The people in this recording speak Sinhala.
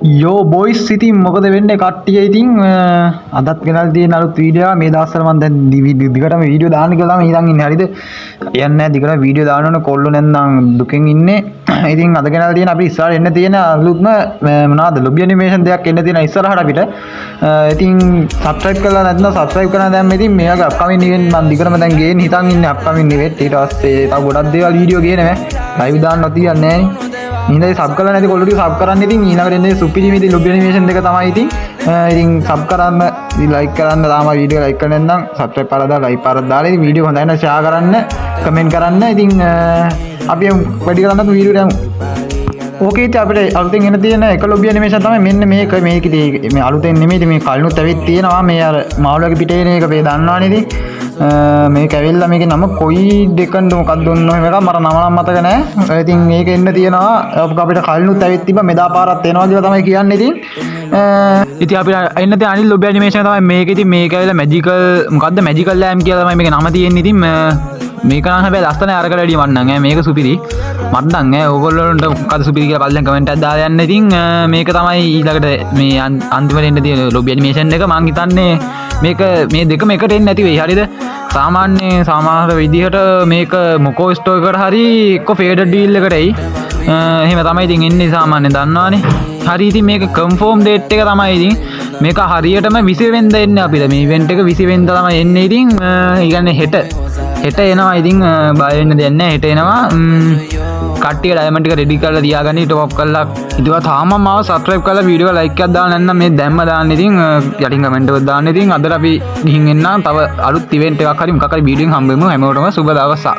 යෝ බොයිස් ඉතින් මොකද වෙන්නේ කට්ටිය ඉතින් අදත් ගෙනල් තියෙන අලුත් වීඩියෝ එක මේ දවස්වල මම දැන් දිගටම වීඩියෝ දාන්න කියලා තමයි හිතන් ඉන්නේ හරිද යන්නේ නැහැ දිගට වීඩියෝ දාන්න ඕන කොල්ලෝ නැත්නම් දුකෙන් ඉන්නේ ඉතින් අද ගෙනල් තියෙන අපි ඉස්සරහට එන්න තියෙන අලුත්ම මොනවාද ලොබි ඇනිමේෂන් දෙයක් එන්න තියෙන ඉස්සරහට අපිට ඉතින් සබ්ස්ක්‍රයිබ් කරලා නැත්නම් සබ්ස්ක්‍රයිබ් කරලා දැම්ම ඉතින් මේක අප්කමින් ඉවෙන්ට් මම දිගටම දැන් ගේන්න හිතන් ඉන්නේ අප්කමින් ඉවෙන්ට් ඊට පස්සේ තව ගොඩක් දේවල් වීඩියෝ ගේනවා ලයිව් දාන්නත් තියන්නේ නැහැ ඉතින් සබ් කරලා නැති කොල්ලෝ ටික සබ් කරන්න ඉතින් ඊළඟට එන්නේ සුපිරිම ඉතින් ලොබි ඇනිමේෂන් දෙක තමයි ඉතින් ඉතින් සබ් කරන්න ඉතින් ලයික් කරන්න තාම වීඩියෝ ලයික් කරන්න නැත්නම් සබ්ස්ක්‍රයිබ් කරලා දාලා ලයික් පාරක් දාලා ඉතින් වීඩියෝ හොඳයි නම් ෂෙයා කරන්න කමෙන්ට් කරන්න ඉතින් අපි වැඩි කරන්නත් වීඩියෝ යමු ඕකේ ඉතින් අපිට අලුතෙන් එන තියෙන එක ලොබි ඇනිමේෂන් තමයි මෙන්න මේක ඉතින් මේ අලුතෙන් නෙමෙයි මේ කලිනුත් ඇවිත් තියෙනවා මේ අර මාළුවගේ පිටේ එන එක මේ දන්නවනේ ඉතින් මේක ඇවිල්ලා මේකේ නම කොයි දෙකන්ද මොකක්ද ඔන්න ඔය එක මට නම නම් මතක නැහැ. ඉතින් මේක එන්න තියෙනවා අපිට කලිනුත් ඇවිත් තිබ්බා මෙදා පාරක් එනවා කියලා තමයි කියන්නේ ඉතින්. ඉතින් අපිට එන්න තියෙන අනිත් ලොබි ඇනිමේෂන් තමයි මේක. ඉතින් මේක ඇවිල්ලා මැජිකල් මොකද්ද මැජිකල් ලෑම් කියලා තමයි මේකේ නම තියෙන්නේ. ඉතින් මේක නම් හැබැයි ලස්සනයි අරකට වැඩිය මන්නම් මේක සුපිරි. මට නම් ඕගොල්ලොන්ට මොකද්ද සුපිරි කියලා පල්ලෙන් කමෙන්ට් එකක් දාලා යන්න. ඉතින් මේක තමයි ඊළඟට මේ අන්තිමට එන්න තියෙන ලොබි ඇනිමේෂන් එක මං හිතන්නේ මේක මේ දෙකම එකට එන්නේ නැති වෙයි හරිද සාමාන්‍ය විදිහට මේක මොකෝ ස්ටෝ එකට හරි එක්ක ෆේඩඩ් ඩීල් එකට එයි එහෙම තමයි ඉතින් එන්නේ සාමාන්‍යයෙන් දන්නවනේ හරි ඉතින් මේක කන්ෆර්ම් ඩේට් එක තමයි ඉතින් මේක හරියටම 20 වෙනිදා එන්නේ අපිට මේ ඉවෙන්ට් එක 20 වෙනිදා තමයි එන්නේ ඉතින් ඒ කියන්නේ හෙට එනවා ඉතින් බය වෙන්න දෙයක් නැහැ හෙට එනවා කට්ටිය ඩයමන්ඩ් ටික රෙඩි කරලා තියාගන්න ටොප් අප් කරලා ඉතින් තාම මාව සබ්ස්ක්‍රයිබ් කරලා වීඩියෝ එක ලයික් එකක් දාන්න නැත්නම් මේ දැම්ම දාන්න ඉතින් යටින් කමෙන්ට් එකක් දාන්න ඉතින් අදට අපි ගිහින් එන්නම් තව අලුත් ඉවෙන්ට් එකක් හරි මොකක් හරි වීඩියෝ එකක් හම්බෙමු හැමෝටම සුබ දවසක්